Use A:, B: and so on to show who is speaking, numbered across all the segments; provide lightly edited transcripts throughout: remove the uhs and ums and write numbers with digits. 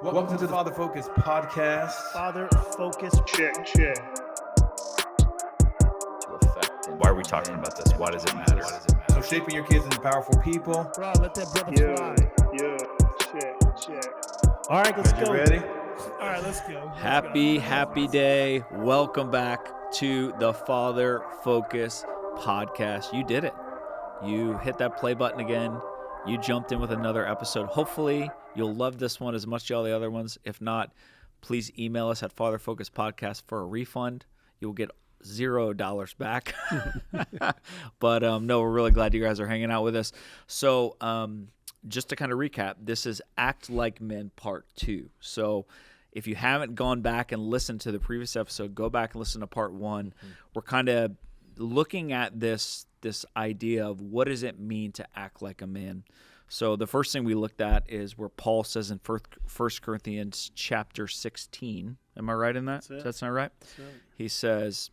A: Welcome to the Father Focus podcast.
B: Father Focus. Check.
C: Why are we talking about this? Why does it matter?
A: So shaping your kids into powerful people.
B: Bro, let that brother fly. Check. All right, let's go.
A: You ready?
B: All right, let's go.
C: Happy day. Welcome back to the Father Focus podcast. You did it. You hit that play button again. You jumped in with another episode. Hopefully, you'll love this one as much as all the other ones. If not, please email us at Father Focus Podcast for a refund. You'll get $0 back. But no, we're really glad you guys are hanging out with us. So just to kind of recap, this is Act Like Men Part 2. So if you haven't gone back and listened to the previous episode, go back and listen to Part 1. Mm-hmm. We're kind of looking at this idea of what does it mean to act like a man. So the first thing we looked at is where Paul says in 1 Corinthians chapter 16. Am I right in that? That's not right? That's right. He says,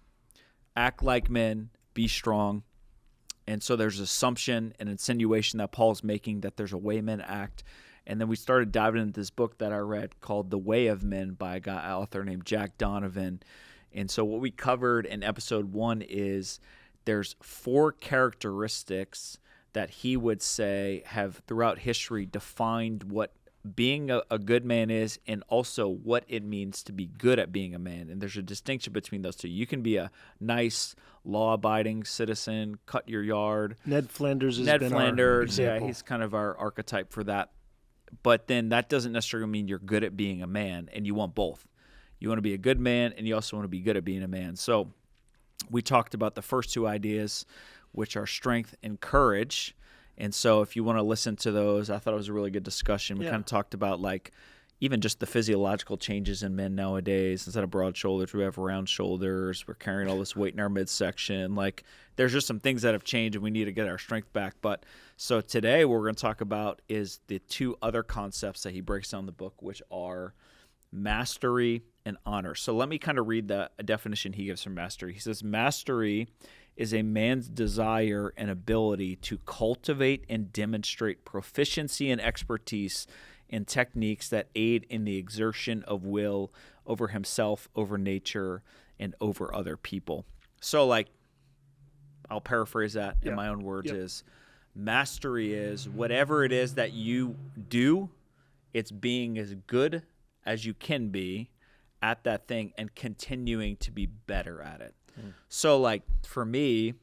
C: act like men, be strong. And so there's assumption and insinuation that Paul's making that there's a way men act. And then we started diving into this book that I read called The Way of Men by an author named Jack Donovan. And so what we covered in episode 1 is there's 4 characteristics that he would say have throughout history defined what being a good man is and also what it means to be good at being a man. And there's a distinction between those two. You can be a nice, law-abiding citizen, cut your yard.
B: Ned Flanders our example.
C: Yeah, he's kind of our archetype for that. But then that doesn't necessarily mean you're good at being a man, and you want both. You want to be a good man, and you also want to be good at being a man. So we talked about the first 2 ideas, which are strength and courage. And so if you want to listen to those, I thought it was a really good discussion. We kind of talked about like even just the physiological changes in men nowadays. Instead of broad shoulders, we have round shoulders. We're carrying all this weight in our midsection. Like there's just some things that have changed and we need to get our strength back. But so today what we're going to talk about is the 2 other concepts that he breaks down in the book, which are mastery and honor. So let me kind of read the definition he gives for mastery. He says, mastery is a man's desire and ability to cultivate and demonstrate proficiency and expertise in techniques that aid in the exertion of will over himself, over nature, and over other people. So like, I'll paraphrase that in my own words is, mastery is whatever it is that you do, it's being as good as you can be at that thing and continuing to be better at it. So like for me,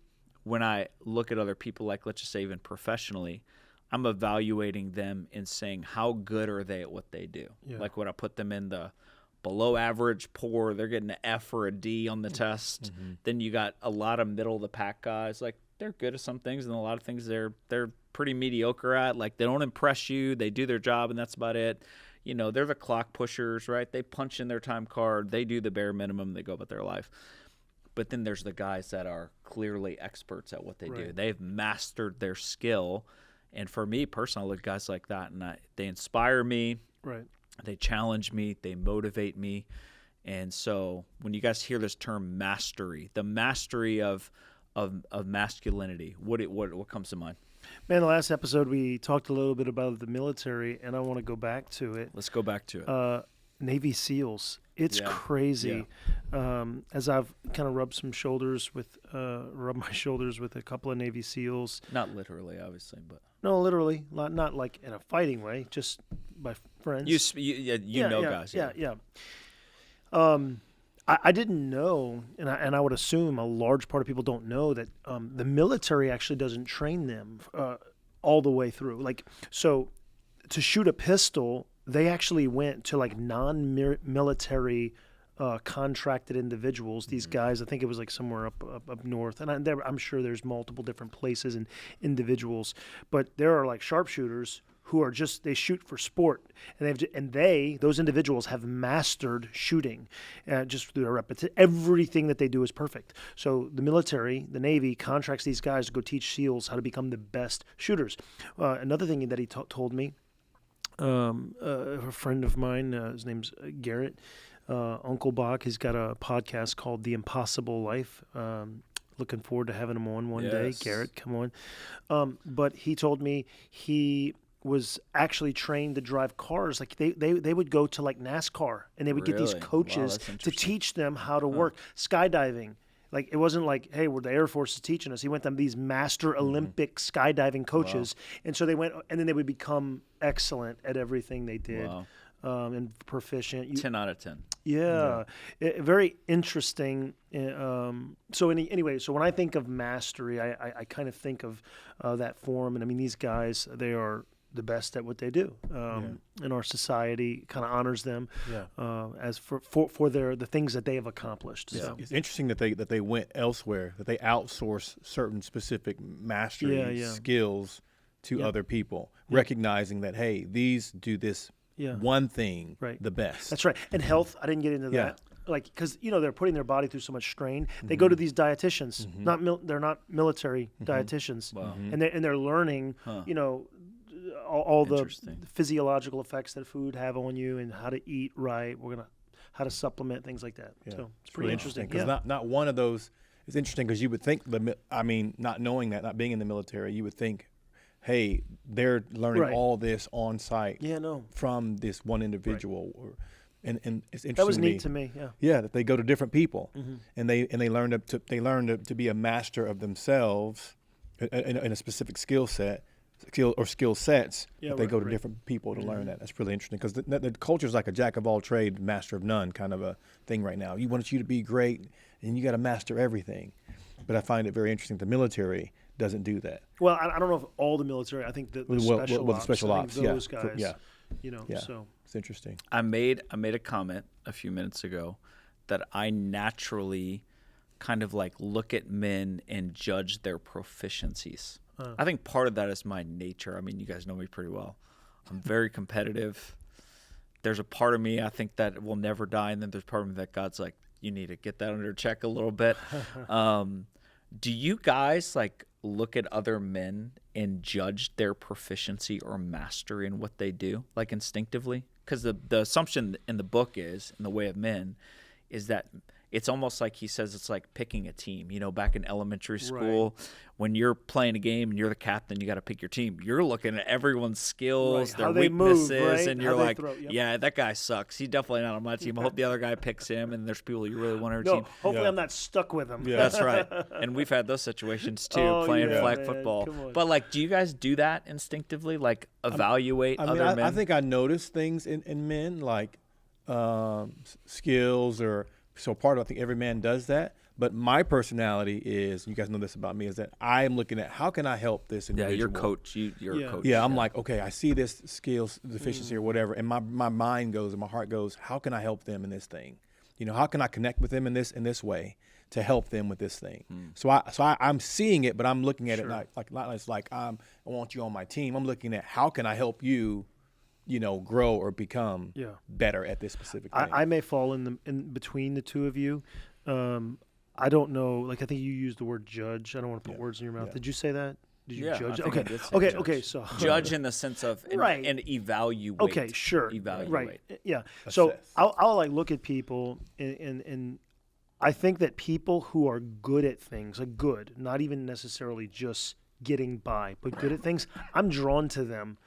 C: when I look at other people, like let's just say even professionally, I'm evaluating them and saying how good are they at what they do. Yeah. Like when I put them in the below average, poor, they're getting an F or a D on the test. Mm-hmm. Then you got a lot of middle of the pack guys, like they're good at some things and a lot of things they're pretty mediocre at. Like they don't impress you, they do their job and that's about it. You know, they're the clock pushers, right? They punch in their time card, they do the bare minimum, they go about their life. But then there's the guys that are clearly experts at what they do. They've mastered their skill. And for me personally, I look at guys like that, and they inspire me. Right. They challenge me. They motivate me. And so when you guys hear this term mastery, the mastery of masculinity, what comes to mind?
B: Man, the last episode we talked a little bit about the military, and I want to go back to it.
C: Let's go back to it.
B: Navy SEALs. It's crazy. Yeah. As I've kind of rubbed my shoulders with a couple of Navy SEAls.
C: Not literally, obviously, but
B: no, literally, not like in a fighting way, just by friends.
C: You know guys.
B: Yeah. I didn't know, and I would assume a large part of people don't know that the military actually doesn't train them all the way through. Like, so to shoot a pistol, they actually went to like non-military contracted individuals. These guys, I think it was like somewhere up north, and I'm sure there's multiple different places and individuals, but there are like sharpshooters who are just, they shoot for sport, and those individuals have mastered shooting just through their repetition. Everything that they do is perfect. So the military, the Navy, contracts these guys to go teach SEALs how to become the best shooters. Another thing that he told me, a friend of mine, his name's Garrett, Uncle Bach, he's got a podcast called The Impossible Life. Looking forward to having him on one day. Garrett, come on. But he told me was actually trained to drive cars. Like they would go to like NASCAR and they would get these
C: Really? Wow,
B: coaches
C: that's
B: to
C: interesting.
B: teach them how to work. Skydiving. Like it wasn't like, hey, we're the Air Force is teaching us. He went to these master Olympic skydiving coaches. And so they went and then they would become excellent at everything they did.
C: Wow.
B: And proficient.
C: 10 out of 10.
B: Yeah. Very interesting. So anyway, so when I think of mastery, I kind of think of that form. And I mean, these guys, they are the best at what they do. And our society kind of honors them as for the things that they have accomplished.
C: Yeah.
B: So.
D: It's interesting that they went elsewhere, that they outsource certain specific mastery skills to other people, recognizing that, hey, these do this one thing the best.
B: That's right. And health, I didn't get into that. Like, because, they're putting their body through so much strain. They go to these dietitians. They're not military dietitians.
C: Wow.
B: And they're learning, all the
C: Interesting.
B: physiological effects that food have on you and how to eat right. How to supplement things like that.
D: Yeah.
B: So it's pretty interesting.
D: Because not one of those, it's interesting because you would think, not knowing that, not being in the military, you would think, hey, they're learning all this on site from this one individual. And it's interesting.
B: That was neat to me.
D: Yeah, that they go to different people and they learn to be a master of themselves in a specific skill sets. But they go to different people to learn that. That's really interesting because the culture is like a jack of all trades, master of none kind of a thing right now. You want you to be great and you got to master everything. But I find it very interesting. The military doesn't do that.
B: Well, I don't know if all the military. I think the special ops, those guys. So
D: it's interesting.
C: I made a comment a few minutes ago that I naturally kind of like look at men and judge their proficiencies. I think part of that is my nature. I mean, you guys know me pretty well. I'm very competitive. There's a part of me I think that will never die, and then there's part of me that God's like, you need to get that under check a little bit. Do you guys like look at other men and judge their proficiency or mastery in what they do, like instinctively? Because the assumption in the book is, in The Way of Men, is that it's almost like he says it's like picking a team. Back in elementary school, when you're playing a game and you're the captain, you got to pick your team. You're looking at everyone's skills, their weaknesses, and you're like, yeah, that guy sucks. He's definitely not on my team. I hope the other guy picks him, and there's people you really want on your team.
B: Hopefully I'm not stuck with him.
D: Yeah.
C: That's right. And we've had those situations too, playing flag football. But like, do you guys do that instinctively? Like evaluate other men?
D: I think I notice things in men like skills or. So I think every man does that. But my personality is, you guys know this about me, is that I am looking at how can I help this individual.
C: Yeah, you're coach. You're a coach.
D: Yeah, I'm like, okay, I see this skills deficiency or whatever, and my mind goes and my heart goes, how can I help them in this thing? How can I connect with them in this way to help them with this thing? So I'm seeing it, but I'm looking at it not like I want you on my team. I'm looking at how can I help you grow or become better at this specific thing.
B: I may fall in between the two of you. I don't know. Like, I think you used the word judge. I don't want to put words in your mouth. Did you say that? Did you judge?
C: I think I did say judge.
B: Okay. So
C: judge in the sense of and evaluate.
B: Okay, sure.
C: Evaluate.
B: Right. Yeah. So I'll like look at people and I think that people who are good at things, like good, not even necessarily just getting by, but good at things, I'm drawn to them.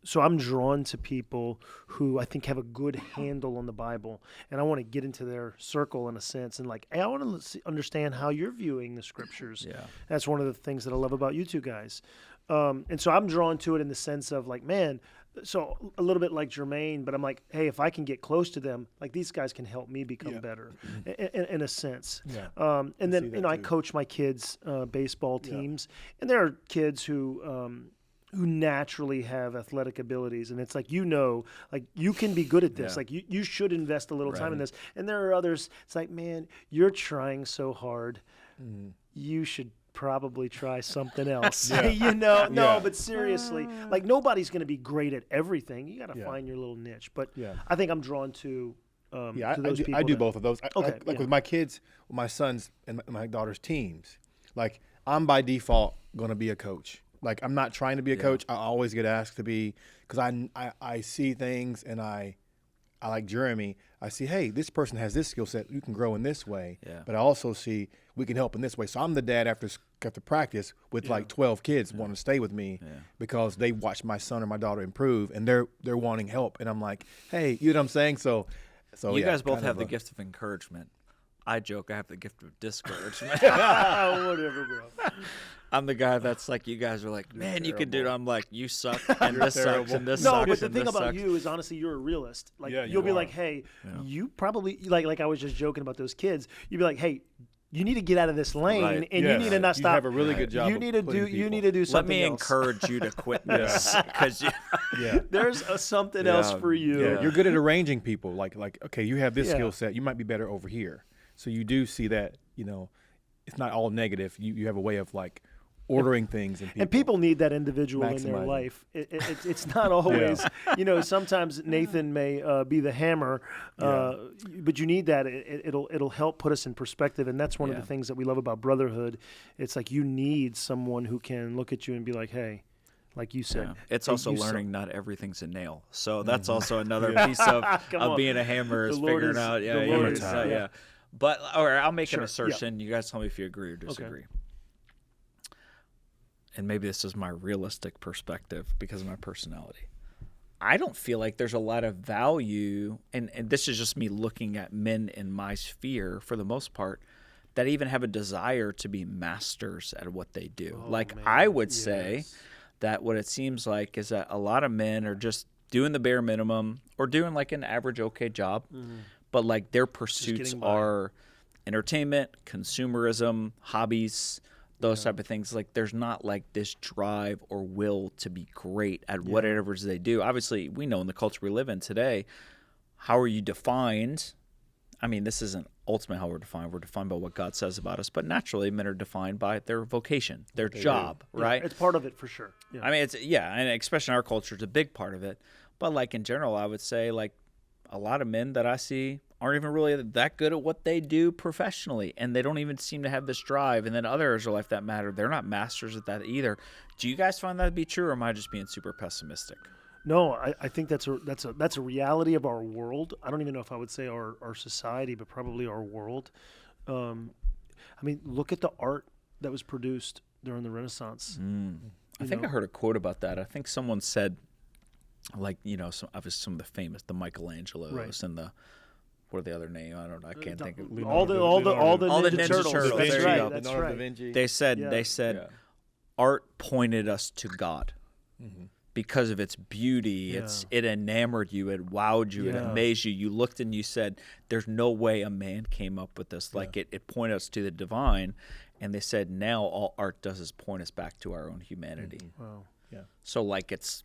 B: So I'm drawn to people who I think have a good handle on the Bible, and I want to get into their circle in a sense, and like, hey, I want to understand how you're viewing the scriptures.
C: Yeah,
B: that's one of the things that I love about you two guys. And so I'm drawn to it in the sense of like, man, so a little bit like Jermaine, but I'm like, hey, if I can get close to them, like these guys can help me become better, in a sense.
D: Yeah.
B: And then I coach my kids' baseball teams, and there are kids who naturally have athletic abilities, and it's like, like you can be good at this. Like you should invest a little time in this. And there are others, it's like, man, you're trying so hard. You should probably try something else. But seriously, like nobody's going to be great at everything. You got to find your little niche. But I think I'm drawn to those people.
D: I do both of those. With my kids, with my sons and my daughter's teams, like I'm by default going to be a coach. Like I'm not trying to be a coach. I always get asked to be, because I see things, and I like Jeremy. I see, hey, this person has this skill set. You can grow in this way. Yeah. But I also see we can help in this way. So I'm the dad after got to practice with like 12 kids wanting to stay with me because they watched my son or my daughter improve, and they're wanting help, and I'm like, hey, you know what I'm saying? So
C: you guys both have the gift of encouragement. I joke I have the gift of discouragement.
B: Whatever, bro.
C: I'm the guy that's like, you guys are like, man, you can do it. I'm like, you suck, and this sucks, and this
B: No,
C: sucks,
B: but the
C: and
B: thing
C: this
B: about
C: sucks.
B: you is honestly, you're a realist. Like
D: Yeah,
B: you'll
D: you
B: be
D: are.
B: like, hey, you probably like I was just joking about those kids. You'd be like, hey, you need to get out of this lane,
C: Right.
B: and
D: Yes.
B: you need to not
D: You
B: stop.
D: have a really good job
B: You
D: of
B: need to
D: putting
B: do. You
D: people.
B: need to do
C: Let
B: something
C: me
B: else.
C: encourage you to quit this because
D: Yeah.
B: There's something else for you.
D: Yeah, you're good at arranging people. Like, okay, you have this
B: Yeah.
D: skill set. You might be better over here. So you do see that, it's not all negative. You have a way of like ordering things and people.
B: And people need that individual in their
D: Maximizing.
B: life. It's not always, sometimes Nathan may be the hammer, but you need that. It'll help put us in perspective. And that's one of the things that we love about brotherhood. It's like you need someone who can look at you and be like, hey, like you said.
C: It's
B: hey,
C: also
B: you suck.
C: learning not everything's a nail. So that's also another piece of
B: on.
C: being a hammer is
B: The Lord
C: figuring
B: is-
C: out.
B: the Lord is-
C: Yeah. But all right, I'll make
B: Sure,
C: an
B: yeah.
C: assertion. You guys tell me if you agree or disagree. And maybe this is my realistic perspective because of my personality. I don't feel like there's a lot of value, and this is just me looking at men in my sphere for the most part, that even have a desire to be masters at what they do. I would say that what it seems like is that a lot of men are just doing the bare minimum or doing like an average okay job, but like their pursuits
B: getting by.
C: are entertainment, consumerism, hobbies, those type of things. Like there's not like this drive or will to be great at whatever it is they do. Obviously, we know in the culture we live in today, how are you defined? I mean, this isn't ultimately how we're defined. We're defined by what God says about us. But naturally, men are defined by their vocation, their job, right?
B: It's part of it for sure. Yeah.
C: I mean, and especially in our culture, it's a big part of it. But like in general, I would say like a lot of men that I see aren't even really that good at what they do professionally, and they don't even seem to have this drive. And then other areas of life that matter, they're not masters at that either. Do you guys find that to be true, or am I just being super pessimistic?
B: No, I think that's a reality of our world. I don't even know if I would say our society, but probably our world. I mean, look at the art that was produced during the Renaissance.
C: I think I heard a quote about that. I think someone said, like, some of the famous, the Michelangelos
B: Right.
C: and the, what are the other name? I don't know. I can't think of.
B: All the Ninja Turtles.
C: Turtles.
B: That's
C: There you
B: right.
C: go.
B: That's
D: Leonardo
B: right.
D: da Vinci.
C: They said
B: Yeah.
C: art pointed us to God. Because of its beauty, it enamored you, it wowed you, it
B: Yeah.
C: amazed you. You looked and you said, "There's no way a man came up with this." Like it pointed us to the divine, and they said, "Now all art does is point us back to our own humanity."
B: Wow.
C: So like it's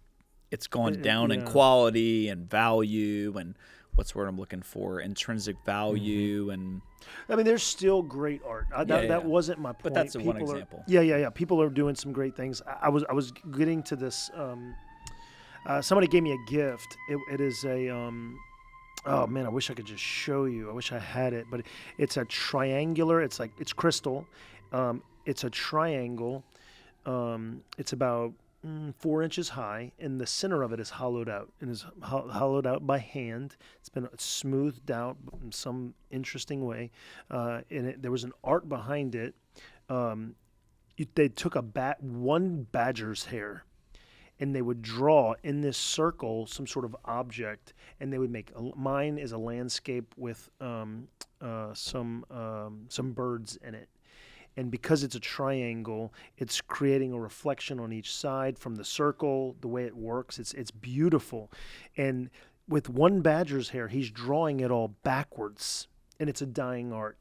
C: gone down in
B: yeah.
C: quality and value and what's the word I'm looking for? Intrinsic value and
B: I mean, there's still great art. That wasn't my point.
C: But that's one
B: People are-
C: example.
B: Yeah. People are doing some great things. I was getting to this. Somebody gave me a gift. It is a. Oh man, I wish I could just show you. I wish I had it, but it's a triangular. It's crystal. It's a triangle. It's about 4 inches high, and the center of it is hollowed out, and is hollowed out by hand. It's been smoothed out in some interesting way, and there was an art behind it. They took one badger's hair, and they would draw in this circle some sort of object, and they would make mine is a landscape with some birds in it. And because it's a triangle, it's creating a reflection on each side from the circle. The way it works, it's beautiful. And with one badger's hair, he's drawing it all backwards, and it's a dying art.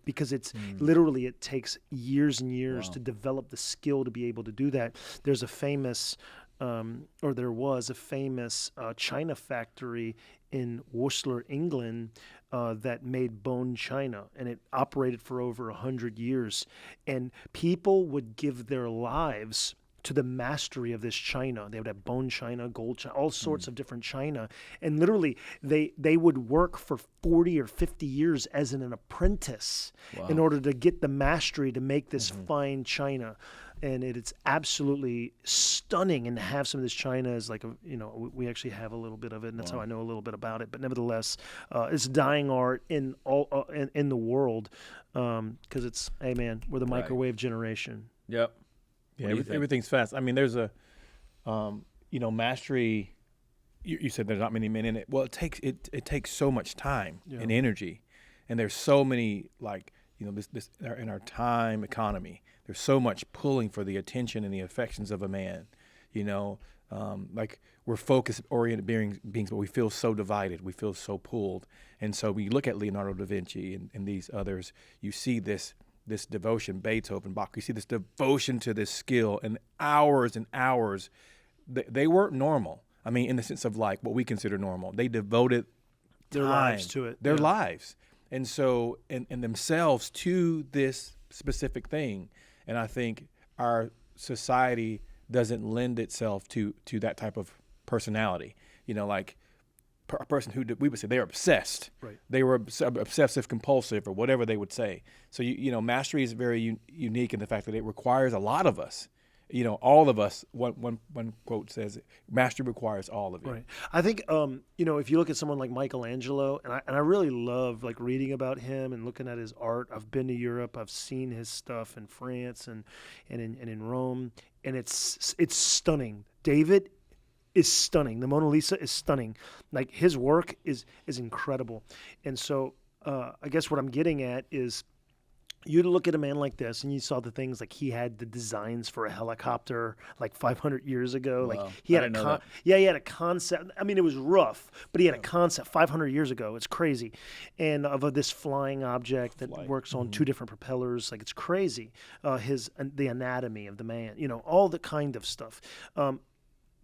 B: Because it's literally, it takes years and years to develop the skill to be able to do that. There's a famous, there was a famous china factory in Worcester, England, that made bone china, and it operated for over 100 years. And people would give their lives to the mastery of this china. They would have bone china, gold china, all sorts of different china. And literally, they would work for 40 or 50 years as an apprentice in order to get the mastery to make this fine china. And it's absolutely stunning. And to have some of this china is like, we actually have a little bit of it, and that's how I know a little bit about it. But nevertheless, it's dying art in the world, because it's, hey man, we're the microwave generation.
C: Yep.
D: Yeah,
C: What do you think?
D: everything's fast. I mean, there's a, mastery. You said there's not many men in it. Well, it takes so much time and energy, and there's so many this in our time economy. There's so much pulling for the attention and the affections of a man. Like we're focus-oriented beings, but we feel so divided. We feel so pulled. And so when you look at Leonardo da Vinci and these others, you see this devotion, Beethoven, Bach, you see this devotion to this skill and hours and hours. They weren't normal. I mean, in the sense of like what we consider normal. They devoted
B: their lives to it.
D: Their lives. And so, and themselves to this specific thing. And I think our society doesn't lend itself to that type of personality. Like a person who we would say they're obsessed.
B: Right.
D: They were obsessive compulsive or whatever they would say. So mastery is very unique in the fact that it requires a lot of us. All of us. One quote says, "Mastery requires all of you."
B: Right. I think if you look at someone like Michelangelo, and I really love like reading about him and looking at his art. I've been to Europe. I've seen his stuff in France and in Rome, and it's stunning. David is stunning. The Mona Lisa is stunning. Like his work is incredible. And so I guess what I'm getting at is, you look at a man like this and you saw the things like he had the designs for a helicopter like 500 years ago.
C: Wow.
B: Like he had he had a concept. I mean, it was rough, but he had a concept 500 years ago. It's crazy. And of this flying object that works on two different propellers. Like it's crazy. The anatomy of the man, all the kind of stuff.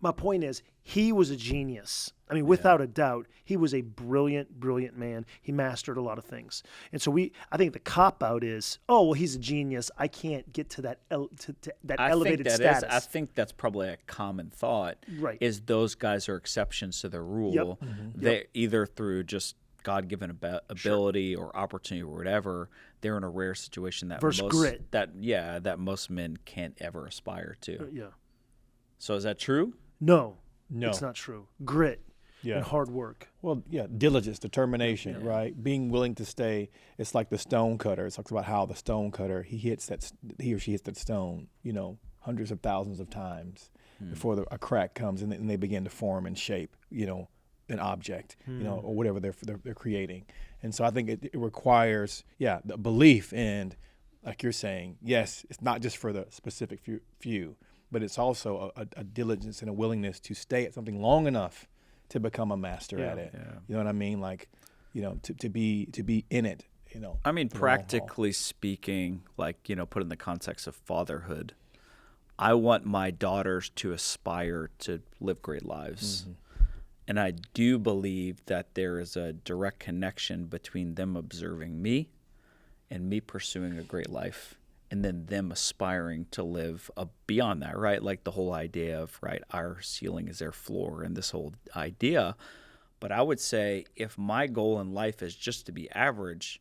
B: My point is, he was a genius. I mean, without a doubt, he was a brilliant, brilliant man. He mastered a lot of things. And so I think the cop-out is, oh, well, he's a genius. I can't get to that elevated status.
C: I think that's probably a common thought.
B: Right.
C: Is those guys are exceptions to the rule.
B: Yep. Mm-hmm.
C: They either through just God-given ability or opportunity or whatever, they're in a rare situation that
B: grit.
C: that most men can't ever aspire to.
B: Yeah.
C: So is that true?
B: No, it's not true. Grit and hard work.
D: Well, diligence, determination, right? Being willing to stay. It's like the stone cutter. It talks about how the stone cutter, he or she hits that stone, hundreds of thousands of times before a crack comes, and they begin to form and shape, an object, or whatever they're creating. And so I think it requires, the belief in, like you're saying, yes, it's not just for the specific few. But it's also a diligence and a willingness to stay at something long enough to become a master at it. Yeah. You know what I mean? Like, to be in it.
C: I mean, practically speaking, like put in the context of fatherhood, I want my daughters to aspire to live great lives, and I do believe that there is a direct connection between them observing me and me pursuing a great life. And then them aspiring to live beyond that, right? Like the whole idea of, right, our ceiling is their floor and this whole idea. But I would say if my goal in life is just to be average,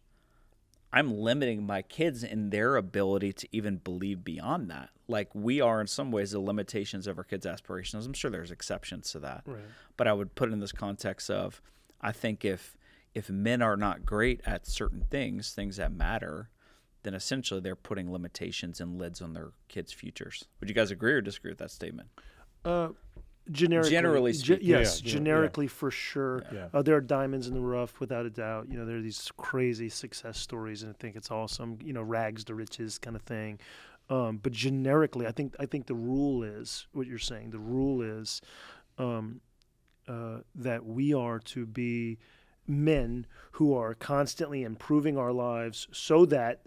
C: I'm limiting my kids in their ability to even believe beyond that. Like we are in some ways the limitations of our kids' aspirations. I'm sure there's exceptions to that. Right. But I would put it in this context of, I think if men are not great at certain things that matter, then essentially they're putting limitations and lids on their kids' futures. Would you guys agree or disagree with that statement?
B: Generally
C: speaking.
B: Yes, generically for sure. Yeah. There are diamonds in the rough, without a doubt. There are these crazy success stories, and I think it's awesome. Rags to riches kind of thing. But generically, I think the rule is what you're saying. The rule is that we are to be men who are constantly improving our lives so that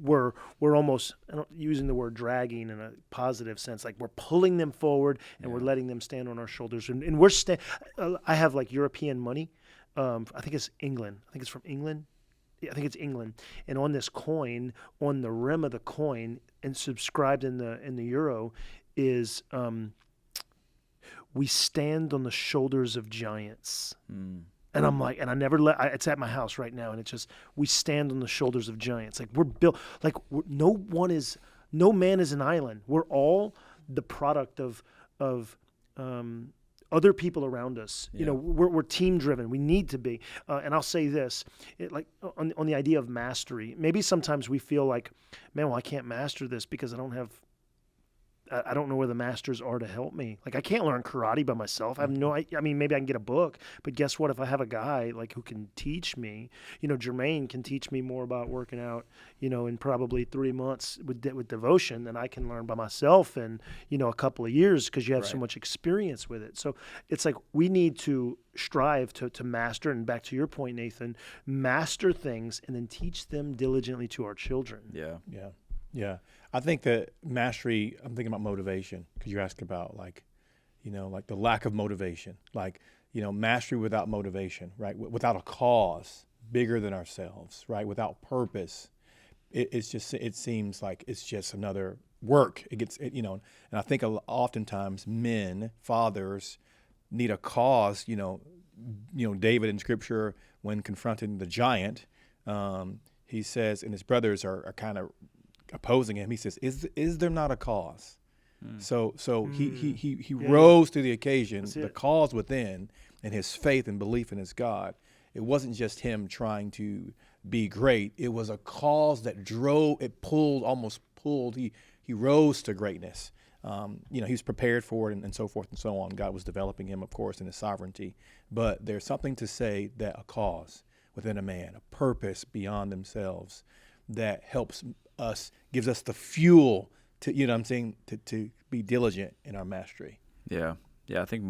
B: we're almost, I don't using the word dragging in a positive sense, like we're pulling them forward and we're letting them stand on our shoulders. And we're I have like European money. I think it's England. I think it's from England. Yeah, I think it's England. And on this coin, on the rim of the coin, and subscribed in the euro, is we stand on the shoulders of giants. And I'm like, and I never it's at my house right now, and it's just, we stand on the shoulders of giants. Like we're built, like no man is an island. We're all the product of other people around us. Yeah. We're team driven. We need to be. And I'll say this, like on the idea of mastery. Maybe sometimes we feel like, man, well, I can't master this because I don't have I don't know where the masters are to help me. Like I can't learn karate by myself. I have no. I mean, maybe I can get a book, but guess what? If I have a guy like who can teach me, Jermaine can teach me more about working out, in probably 3 months with devotion than I can learn by myself in a couple of years because you have so much experience with it. So it's like we need to strive to master, and back to your point, Nathan, master things and then teach them diligently to our children.
D: Yeah. I think that mastery, I'm thinking about motivation, because you're asking about like the lack of motivation, mastery without motivation, right? Without a cause bigger than ourselves, right? Without purpose. It seems like it's just another work. And I think oftentimes men, fathers, need a cause. David in Scripture, when confronting the giant, he says, and his brothers are kind of opposing him. He says, "Is there not a cause?" So he rose to the occasion. The cause within, and his faith and belief in his God. It wasn't just him trying to be great. It was a cause that drove. It almost pulled. He rose to greatness. He was prepared for it, and so forth and so on. God was developing him, of course, in his sovereignty. But there's something to say that a cause within a man, a purpose beyond themselves, that helps us, gives us the fuel to, to be diligent in our mastery.
C: Yeah. Yeah, I think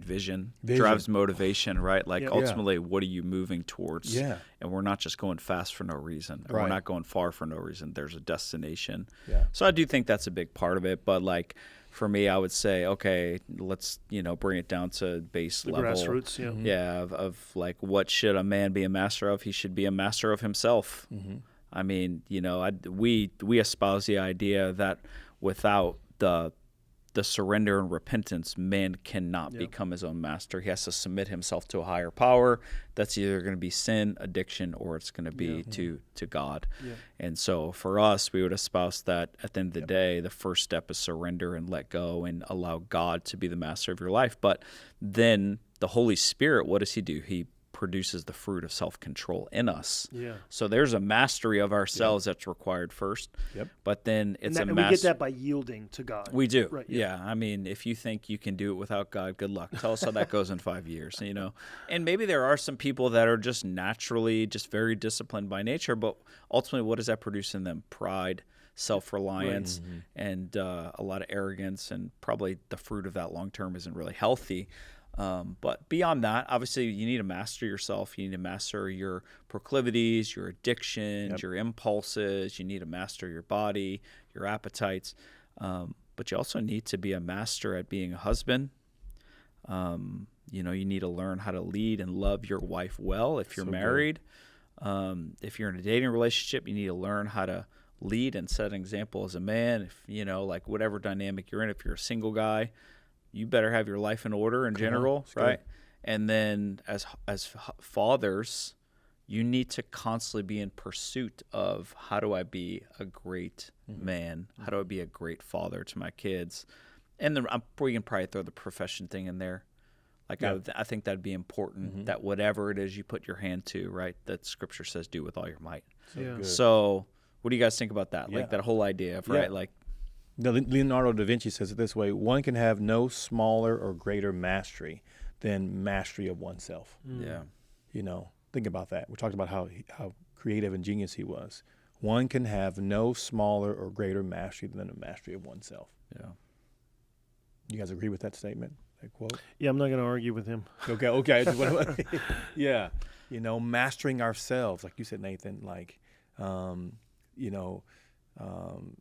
C: vision drives motivation, right? Like ultimately, what are you moving towards?
D: Yeah.
C: And we're not just going fast for no reason. And we're not going far for no reason. There's a destination.
D: Yeah.
C: So I do think that's a big part of it. But like for me, I would say, okay, let's, bring it down to base level.
B: Grassroots, yeah.
C: Mm-hmm. Yeah, of like what should a man be a master of? He should be a master of himself. Mm-hmm. I mean, we espouse the idea that without the surrender and repentance, man cannot become his own master. He has to submit himself to a higher power. That's either going to be sin, addiction, or it's going to be to God. Yeah. And so for us, we would espouse that at the end of the day, the first step is surrender and let go and allow God to be the master of your life. But then the Holy Spirit, what does he do? He produces the fruit of self-control in us. Yeah. So there's a mastery of ourselves that's required first. Yep. But then it's
B: we get that by yielding to God.
C: We do.
B: Right.
C: Yeah. I mean, if you think you can do it without God, good luck. Tell us how that goes in 5 years, And maybe there are some people that are just naturally just very disciplined by nature, but ultimately what does that produce in them? Pride, self-reliance, and a lot of arrogance, and probably the fruit of that long-term isn't really healthy. But beyond that, obviously, you need to master yourself. You need to master your proclivities, your addictions, your impulses. You need to master your body, your appetites. But you also need to be a master at being a husband. You need to learn how to lead and love your wife well if you're married. If you're in a dating relationship, you need to learn how to lead and set an example as a man. If, like whatever dynamic you're in, if you're a single guy, you better have your life in order in general, right? And then as fathers, you need to constantly be in pursuit of how do I be a great man? How do I be a great father to my kids? And then we can probably throw the profession thing in there. Like I think that'd be important, that whatever it is you put your hand to, right, that Scripture says do with all your might. So what do you guys think about that? Like that whole idea of, right, like,
D: Leonardo da Vinci says it this way: one can have no smaller or greater mastery than mastery of oneself.
C: Yeah.
D: Think about that. We talked about how creative and genius he was. One can have no smaller or greater mastery than the mastery of oneself.
C: Yeah.
D: You guys agree with that statement, that quote?
B: Yeah, I'm not going to argue with him.
D: Okay. Yeah. Mastering ourselves, like you said, Nathan, like,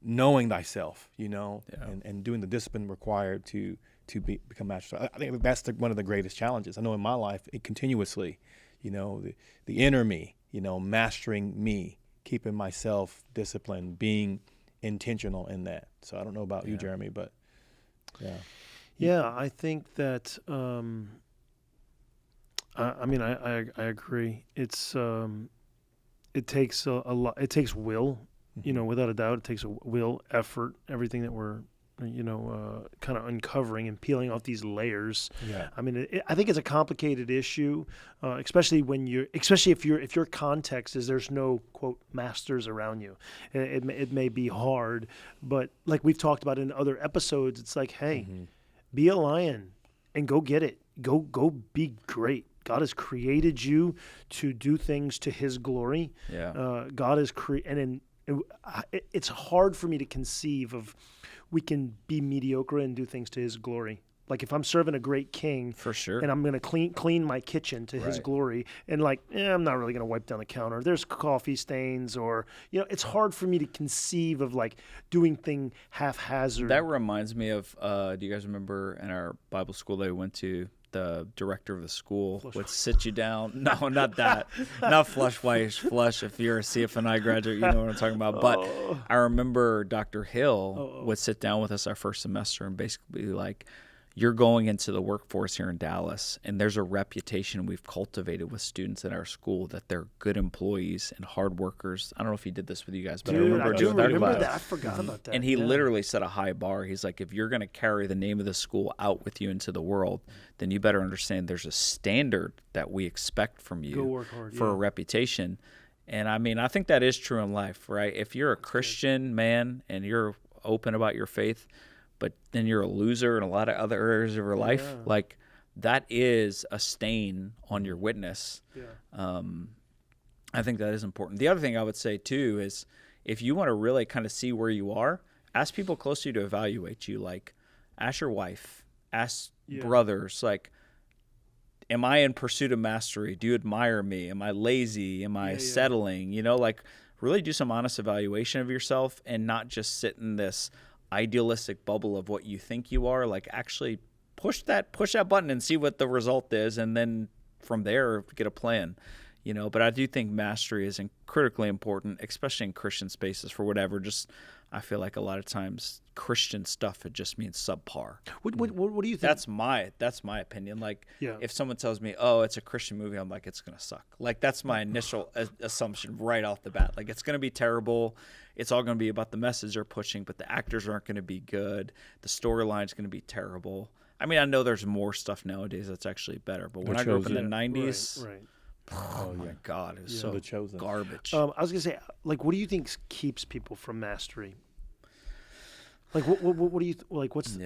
D: knowing thyself, and doing the discipline required to become master. I think that's one of the greatest challenges. I know in my life, continuously, the inner me, mastering me, keeping myself disciplined, being intentional in that. So I don't know about you, Jeremy, but yeah.
B: Yeah, I think that. I agree. It takes a lot. It takes will. Without a doubt, it takes a will, effort, everything that we're kind of uncovering and peeling off these layers.
D: Yeah.
B: I mean, I think it's a complicated issue, especially if your context is there's no quote masters around you. It may be hard, but like we've talked about in other episodes, it's like, hey, be a lion and go get it. Go be great. God has created you to do things to His glory.
C: Yeah.
B: God has it's hard for me to conceive of we can be mediocre and do things to His glory. Like if I'm serving a great king,
C: For sure.
B: and I'm going to clean my kitchen to His glory, and I'm not really going to wipe down the counter. There's coffee stains, or it's hard for me to conceive of like doing thing haphazard.
C: That reminds me of, do you guys remember in our Bible school that we went to, the director of the school would sit you down. No, not that. Not flush. If you're a CFNI graduate, you know what I'm talking about. But I remember Dr. Hill would sit down with us our first semester and basically be like, you're going into the workforce here in Dallas, and there's a reputation we've cultivated with students in our school that they're good employees and hard workers. I don't know if he did this with you guys, but
B: Dude,
C: I remember
B: I do
C: with our
B: remember
C: class.
B: that. I forgot about that.
C: And he literally set a high bar. He's like, if you're going to carry the name of the school out with you into the world, then you better understand there's a standard that we expect from you
B: Go work hard,
C: for a reputation. And I mean, I think that is true in life, right? If you're a Christian man and you're open about your faith, but then you're a loser in a lot of other areas of your life, like that is a stain on your witness.
B: Yeah.
C: I think that is important. The other thing I would say too is if you want to really kind of see where you are, ask people close to you to evaluate you. Like ask your wife, ask brothers, like, am I in pursuit of mastery? Do you admire me? Am I lazy? Am I settling? Like really do some honest evaluation of yourself and not just sit in this idealistic bubble of what you think you are. Like actually push that button and see what the result is, and then from there get a plan. But I do think mastery is critically important, especially in Christian spaces for whatever. Just I feel like a lot of times Christian stuff, it just means subpar.
B: What do you think?
C: That's my opinion. Like if someone tells me, oh, it's a Christian movie, I'm like, it's going to suck. Like that's my initial assumption right off the bat. Like it's going to be terrible. It's all going to be about the message they're pushing, but the actors aren't going to be good. The storyline's going to be terrible. I mean, I know there's more stuff nowadays that's actually better, but when I grew up in the 90s,
B: right.
C: Oh my God, it was so garbage.
B: I was gonna say, like, what do you think keeps people from mastery? Like, what do you like? What's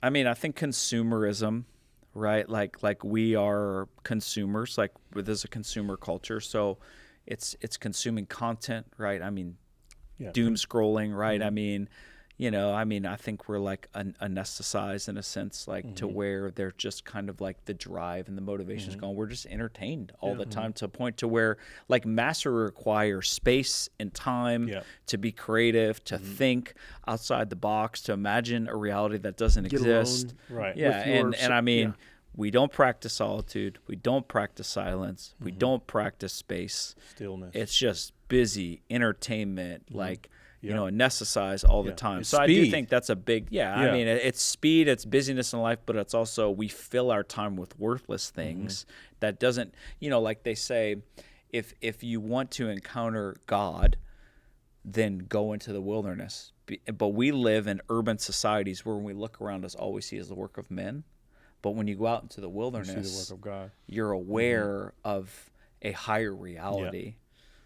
C: I mean, I think consumerism, right? Like we are consumers. Like there's a consumer culture, so it's consuming content, right? I mean, doom scrolling, right? I mean, I think we're like anesthetized in a sense, like to where they're just kind of like the drive and the motivation is gone. We're just entertained all the time to a point to where like mastery requires space and time to be creative, to think outside the box, to imagine a reality that doesn't exist.
B: Alone, right.
C: Yeah. And I mean, we don't practice solitude. We don't practice silence. We don't practice space.
D: Stillness.
C: It's just busy entertainment, like, anesthetized all the time.
D: It's
C: so
D: speed.
C: I do think that's a big, I mean, it's speed, it's busyness in life, but it's also we fill our time with worthless things that doesn't, like they say, if you want to encounter God, then go into the wilderness. But we live in urban societies where when we look around us, all we see is the work of men. But when you go out into the wilderness,
D: you see the work of God.
C: You're aware of a higher reality. Yeah.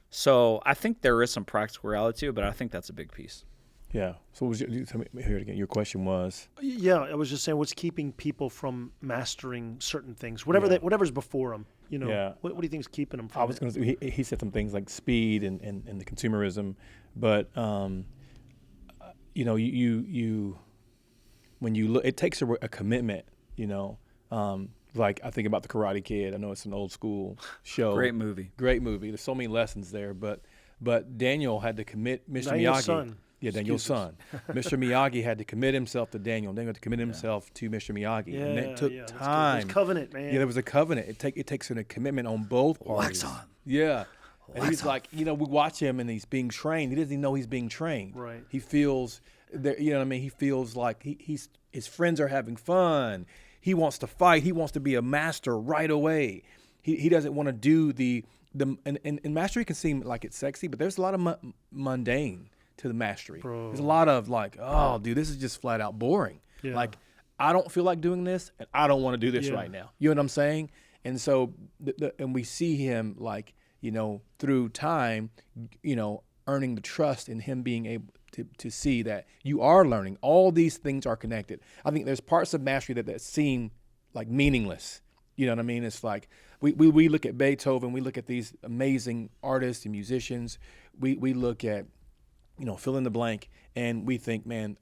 C: So I think there is some practical reality to it, but I think that's a big piece.
D: Yeah. So tell me here again. Your question was?
B: Yeah, I was just saying, what's keeping people from mastering certain things, whatever's before them. What do you think is keeping them from?
D: I was going to. He said some things like speed and the consumerism, but you when you look, it takes a commitment. Like I think about the Karate Kid. I know it's an old school show.
C: Great movie.
D: There's so many lessons there, but Daniel had to commit. Mr.
B: Daniel's
D: Miyagi.
B: son.
D: Yeah, Daniel's son. Mr. Miyagi had to commit himself to Daniel. Daniel had to commit himself to Mr. Miyagi, and it took time.
B: There's covenant, man.
D: Yeah, there was a covenant. It takes a commitment on both parties.
C: Wax on.
D: Yeah. And he's like, we watch him and he's being trained. He doesn't even know he's being trained.
B: Right.
D: He feels, he feels like his friends are having fun. He wants to fight. He wants to be a master right away. He doesn't want to do and mastery can seem like it's sexy, but there's a lot of mundane to the mastery.
B: Bro.
D: There's a lot of like, oh, dude, this is just flat out boring.
B: Yeah.
D: Like, I don't feel like doing this, and I don't want to do this
B: Yeah.
D: right now. You know what I'm saying? And so, and we see him like, through time, earning the trust in him being able to see that you are learning. All these things are connected. I think there's parts of mastery that seem like meaningless. You know what I mean? It's like we look at Beethoven, we look at these amazing artists and musicians. We look at, fill in the blank, and we think, man,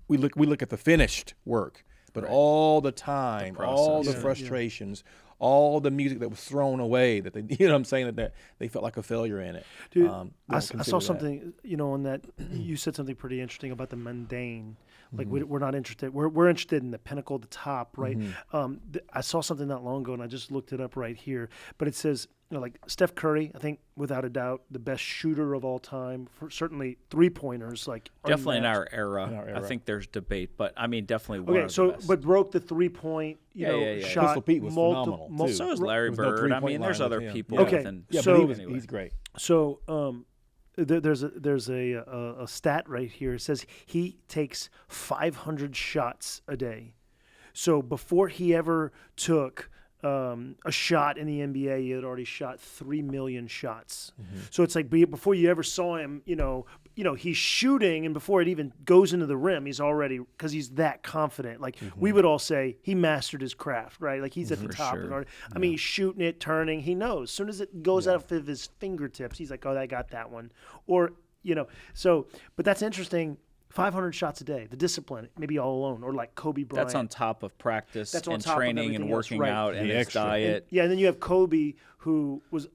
D: we look at the finished work, but all the time, all the frustrations, all the music that was thrown away that they, you know what I'm saying, that they felt like a failure in it.
B: Dude,
D: I
B: saw something, on that. You said something pretty interesting about the mundane. Like we're not interested. We're interested in the pinnacle, the top, right? I saw something not long ago, and I just looked it up right here. But it says, like Steph Curry, I think without a doubt the best shooter of all time. For certainly 3-pointers, like
C: Definitely in
B: unmatched.
C: our era. I think there's debate, but I mean, definitely one
B: Okay,
C: of
B: so
C: the best.
B: but broke the 3-point, shot.
D: Pistol Pete was phenomenal, too.
C: So is Larry
D: There was no
C: Bird. I
D: three-point
C: mean, there's
D: line
C: other
D: with him.
C: people.
D: Yeah.
B: Okay,
C: within-
D: Yeah,
B: So-
D: but he's great.
B: So there's a stat right here. It says he takes 500 shots a day. So before he ever took a shot in the NBA, he had already shot 3 million shots. So it's like before you ever saw him, he's shooting, and before it even goes into the rim, he's already, because he's that confident. Like we would all say, he mastered his craft, right? Like he's at the top.
C: sure.
B: I mean, he's shooting it, turning. He knows. As soon as it goes out of his fingertips, he's like, oh, I got that one. Or, so, but that's interesting. 500 shots a day, the discipline, maybe all alone, or like Kobe Bryant.
C: That's on top of practice
B: That's on
C: and
B: top of
C: training and
B: everything else,
C: working
B: right.
C: out and
D: The
C: his
D: extra.
C: diet.
B: And then you have Kobe, who was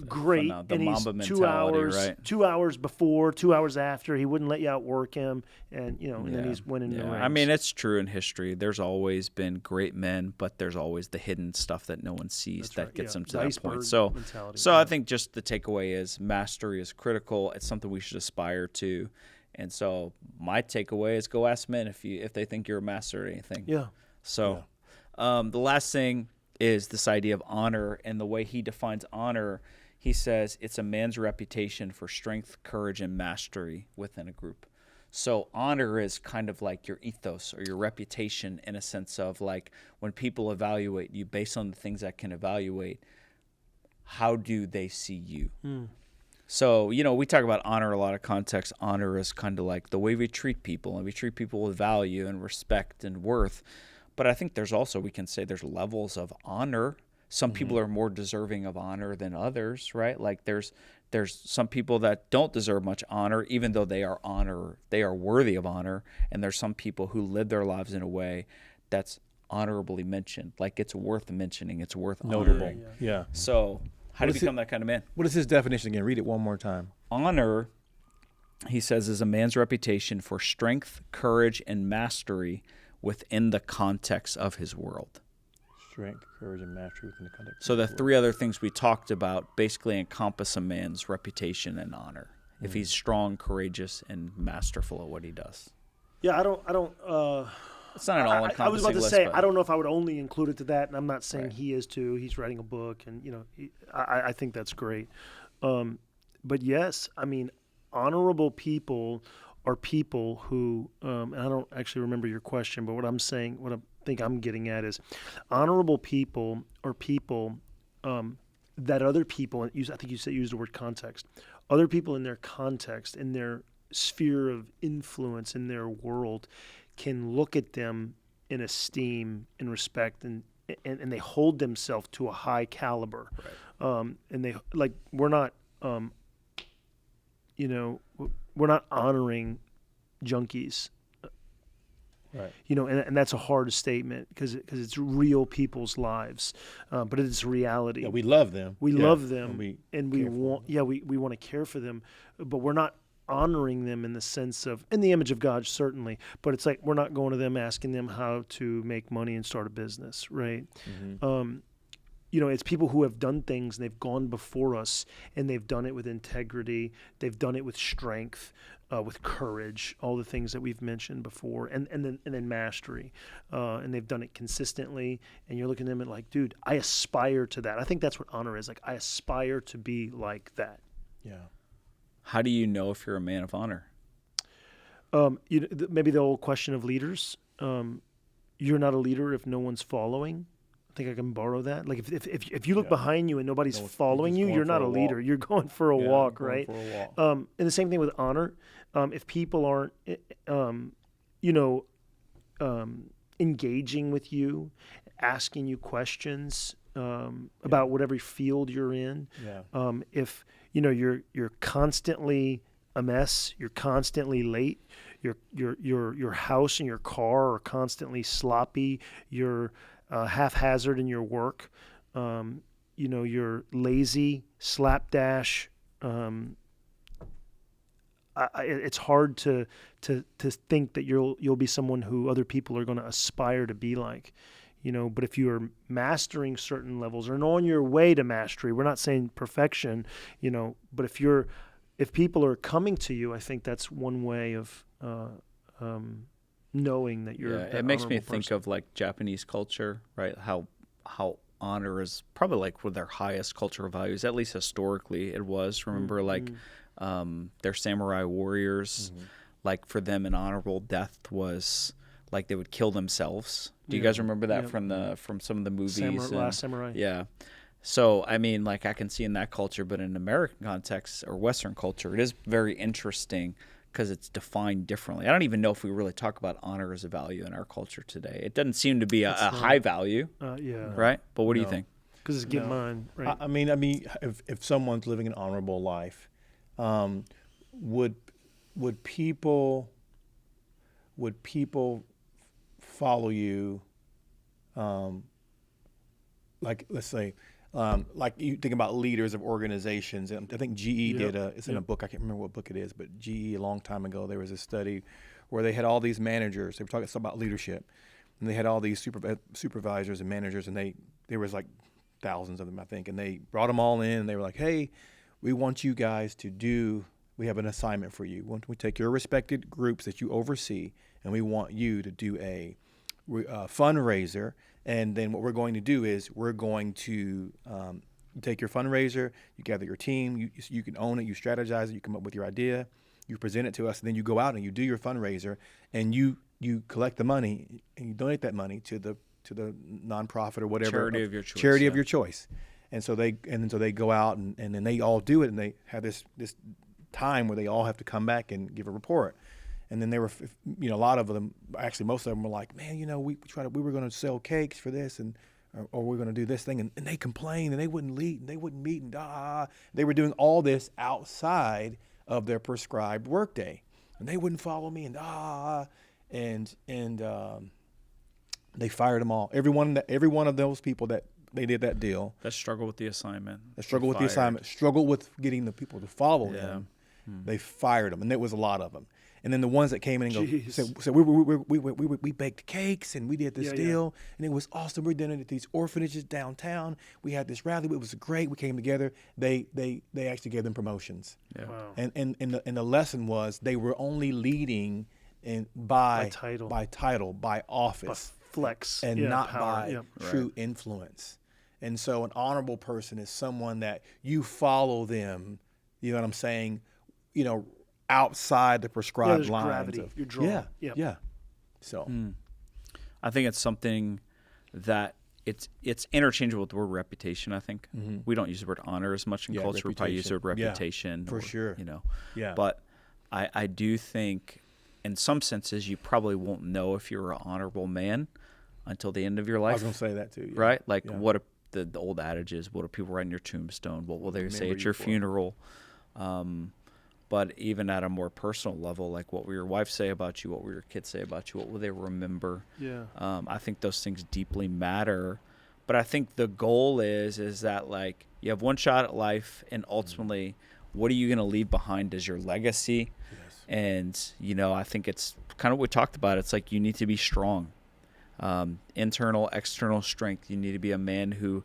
B: great,
C: the
B: and he's
C: Mamba
B: 2
C: mentality,
B: hours,
C: right?
B: 2 hours before, 2 hours after. He wouldn't let you outwork him, and and then he's winning the rings.
C: I mean, it's true in history. There's always been great men, but there's always the hidden stuff that no one sees that gets them to that
B: Iceberg
C: point. So
B: mentality,
C: I think just the takeaway is mastery is critical. It's something we should aspire to. And so my takeaway is go ask men if they think you're a master at anything.
B: Yeah.
C: So the last thing is this idea of honor, and the way he defines honor. He says it's a man's reputation for strength, courage, and mastery within a group. So honor is kind of like your ethos or your reputation, in a sense of like when people evaluate you based on the things that can evaluate, how do they see you? So, we talk about honor in a lot of contexts. Honor is kind of like the way we treat people, and we treat people with value and respect and worth. But I think we can say there's levels of honor. Some people are more deserving of honor than others, right? Like there's some people that don't deserve much honor, even though they are worthy of honor. And there's some people who live their lives in a way that's honorably mentioned, like it's worth mentioning, it's worth
D: Notable.
C: honoring.
D: Yeah.
C: So how do you
D: is
C: become that kind of man?
D: What is his definition again? Read it one more time.
C: Honor, he says, is a man's reputation for strength, courage, and mastery within the context of his world.
D: Strength, courage, and mastery within the context.
C: So the three other things we talked about basically encompass a man's reputation and honor. If he's strong, courageous, and masterful at what he does.
B: Yeah, I don't.
C: It's not an all-encompassing
B: I was about to
C: list,
B: say,
C: but
B: I don't know if I would only include it to that, and I'm not saying he is too. He's writing a book, and I think that's great. But yes, I mean, honorable people are people who, and I don't actually remember your question, but what I think I'm getting at is, honorable people are people that other people, I think you used the word context, other people in their context, in their sphere of influence, in their world, can look at them in esteem and respect, and they hold themselves to a high caliber. Right. And they, like, we're not honoring junkies.
D: Right.
B: And that's a hard statement because it's real people's lives, but it's reality.
D: Yeah, we love them.
B: We love them,
D: and
B: we want we want to care for them, but we're not honoring them in the sense of, in the image of God, certainly, but it's like we're not going to them asking them how to make money and start a business, right? It's people who have done things and they've gone before us, and they've done it with integrity, they've done it with strength, with courage, all the things that we've mentioned before, and then mastery, and they've done it consistently. And you're looking at them and like, dude, I aspire to that. I think that's what honor is. Like, I aspire to be like that.
D: Yeah.
C: How do you know if you're a man of honor?
B: Maybe the old question of leaders. You're not a leader if no one's following. I think I can borrow that. Like if you look behind you and nobody's following you, you're not a leader. You're going for a walk, right?
D: For a walk.
B: And the same thing with honor. If people aren't, engaging with you, asking you questions about whatever field you're in.
D: Yeah.
B: If you're constantly a mess, you're constantly late, your house and your car are constantly sloppy, you're haphazard in your work, you're lazy, slapdash. It's hard to think that you'll be someone who other people are going to aspire to be like, But if you are mastering certain levels or on your way to mastery, we're not saying perfection, But if people are coming to you, I think that's one way of knowing that you're.
C: Yeah, it makes me think of like Japanese culture, right? How honor is probably like one of their highest cultural values, at least historically it was. Remember, their samurai warriors, like for them, an honorable death was like they would kill themselves. Do you guys remember that from some of the movies?
B: Last Samurai.
C: Yeah. So, I mean, like I can see in that culture, but in American context or Western culture, it is very interesting because it's defined differently. I don't even know if we really talk about honor as a value in our culture today. It doesn't seem to be a high value, right? But what do you think?
B: Because it's get mine, right?
D: I mean, if someone's living an honorable life, would people follow you? Like, let's say, like you think about leaders of organizations. And I think GE did it's in a book. I can't remember what book it is, but GE a long time ago, there was a study where they had all these managers. They were talking about leadership, and they had all these supervisors and managers, and there was like thousands of them, I think, and they brought them all in, and they were like, hey, we want you guys we have an assignment for you. We take your respected groups that you oversee, and we want you to do a fundraiser. And then what we're going to do is we're going to take your fundraiser, you gather your team, you can own it, you strategize it, you come up with your idea, you present it to us, and then you go out and you do your fundraiser, and you collect the money and you donate that money to the nonprofit or whatever
C: charity of your choice.
D: Charity of your choice. And so they go out and then they all do it, and they have this time where they all have to come back and give a report. And then there were, a lot of them, actually most of them were like, man, we were going to sell cakes for this, or we're going to do this thing, and they complained, and they wouldn't meet, and they were doing all this outside of their prescribed workday, and they wouldn't follow me, and they fired them all. Every one of those people that they did that deal.
C: That struggle with the assignment.
D: Struggle with getting the people to follow them. They fired them, and there was a lot of them. And then the ones that came in and said we baked cakes and we did this deal, and it was awesome. We did it at these orphanages downtown. We had this rally. It was great. We came together. They actually gave them promotions. Yeah. Wow. And the lesson was they were only leading by title, by office,
B: by flex,
D: and not power. By true influence. And so an honorable person is someone that you follow them. You know what I'm saying? Outside the prescribed lines.
B: Gravity. You're drawn.
D: Yeah. So,
C: I think it's something that it's interchangeable with the word reputation. I think we don't use the word honor as much in culture. We probably use the word reputation,
D: for sure.
C: Yeah. But I do think, in some senses, you probably won't know if you're an honorable man until the end of your life.
D: I was going to say that too. Yeah.
C: Right? Like what the old adage is, what do people write in your tombstone? What will they say at your funeral? But even at a more personal level, like what will your wife say about you? What will your kids say about you? What will they remember?
B: Yeah.
C: I think those things deeply matter. But I think the goal is that like you have one shot at life, and ultimately, what are you going to leave behind as your legacy? Yes. And I think it's kind of what we talked about. It's like you need to be strong, internal, external strength. You need to be a man who.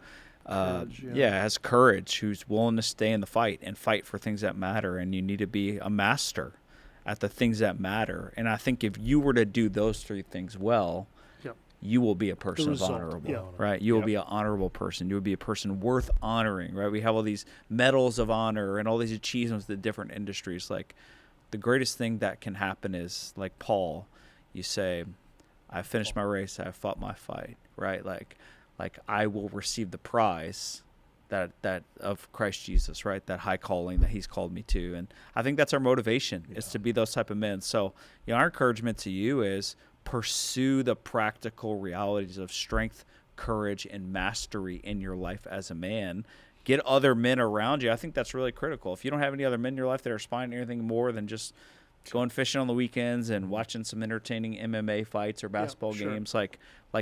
C: Has courage, who's willing to stay in the fight and fight for things that matter, and you need to be a master at the things that matter. And I think if you were to do those three things well, you will be a person of
B: result,
C: honorable,
B: yeah.
C: right? You will be an honorable person. You will be a person worth honoring, right? We have all these medals of honor and all these achievements in different industries. Like, the greatest thing that can happen is, like Paul, you say, I finished my race, I fought my fight, right? Like I will receive the prize that of Christ Jesus, right? That high calling that he's called me to. And I think that's our motivation, is to be those type of men. So, our encouragement to you is pursue the practical realities of strength, courage, and mastery in your life as a man. Get other men around you. I think that's really critical. If you don't have any other men in your life that are aspiring to anything more than just going fishing on the weekends and watching some entertaining MMA fights or basketball games, like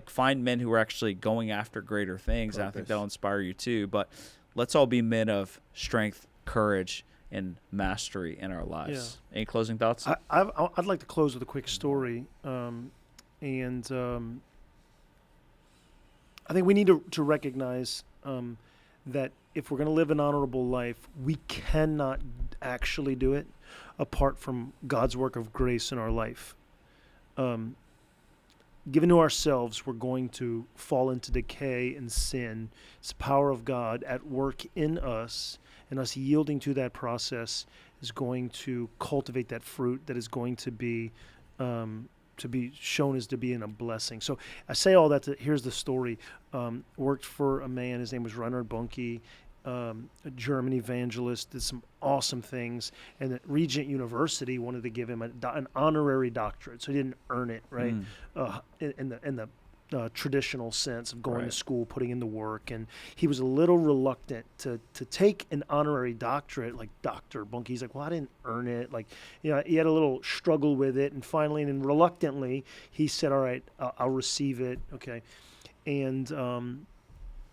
C: find men who are actually going after greater things. And I think that'll inspire you too. But let's all be men of strength, courage, and mastery in our lives. Yeah. Any closing thoughts?
B: I'd like to close with a quick story. I think we need to recognize that if we're going to live an honorable life, we cannot actually do it apart from God's work of grace in our life. Given to ourselves, we're going to fall into decay and sin. It's the power of God at work in us, and us yielding to that process is going to cultivate that fruit that is going to be shown as to being a blessing. So I say all that here's the story. Worked for a man, his name was Reinhard Bonnke, a German evangelist, did some awesome things, and at Regent University wanted to give him an honorary doctorate, so he didn't earn it, right? In the traditional sense of going to school, putting in the work, and he was a little reluctant to take an honorary doctorate like Dr. Bonnke. He's like, well, I didn't earn it. Like, he had a little struggle with it, and finally, and reluctantly, he said, all right, I'll receive it, okay, and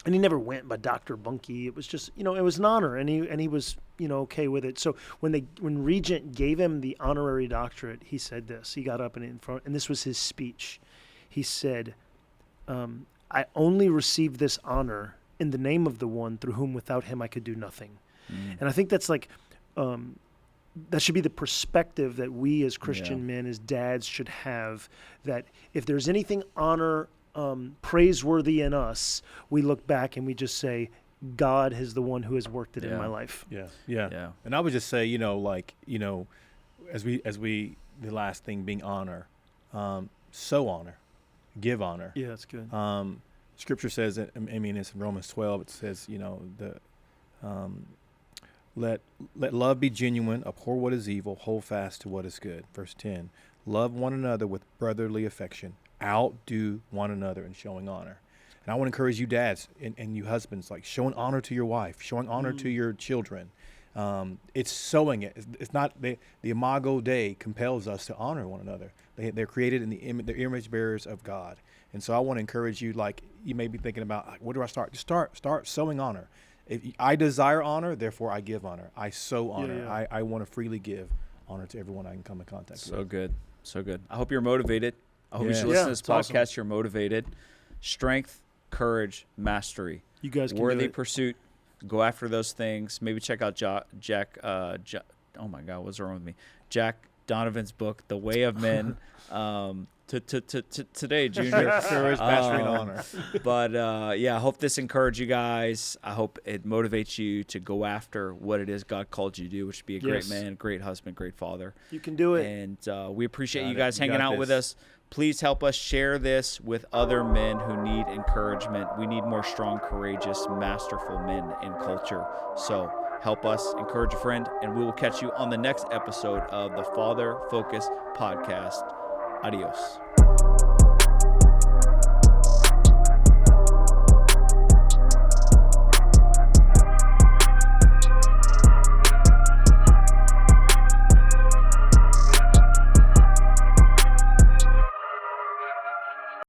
B: he never went by Dr. Bonnke. It was just, it was an honor, and he was, okay with it. So when Regent gave him the honorary doctorate, he said this. He got up and this was his speech. He said, I only received this honor in the name of the one through whom without him I could do nothing. And I think that's like, that should be the perspective that we as Christian men, as dads, should have, that if there's anything praiseworthy in us, we look back and we just say, God is the one who has worked it in my life.
D: Yeah. And I would just say, as we the last thing being honor, sow honor, give honor.
B: Yeah, that's good.
D: Scripture says, it's in Romans 12. It says, let love be genuine, abhor what is evil, hold fast to what is good. Verse 10, love one another with brotherly affection. Outdo one another in showing honor. And I want to encourage you dads and you husbands, like showing honor to your wife, showing honor to your children. It's sowing it. It's not the Imago Dei compels us to honor one another. They're created in they're image bearers of God. And so I want to encourage you, like you may be thinking about, like, where do I start? Just start sowing honor. If I desire honor, therefore I give honor. I sow honor. Yeah. I want to freely give honor to everyone I can come in contact with.
C: So good. I hope you're motivated. I hope you should listen to this podcast. Awesome. You're motivated. Strength, courage, mastery.
B: You guys can
C: worthy
B: do it.
C: Pursuit. Go after those things. Maybe check out Jack. Oh my God, what's wrong with me? Jack Donovan's book, The Way of Men. Today, Junior.
D: Courage, mastery, and honor.
C: But I hope this encouraged you guys. I hope it motivates you to go after what it is God called you to do, which is be a great man, great husband, great father.
B: You can do it.
C: And we appreciate you guys hanging out with us. Please help us share this with other men who need encouragement. We need more strong, courageous, masterful men in culture. So help us, encourage a friend, and we will catch you on the next episode of the Father Focus Podcast. Adios.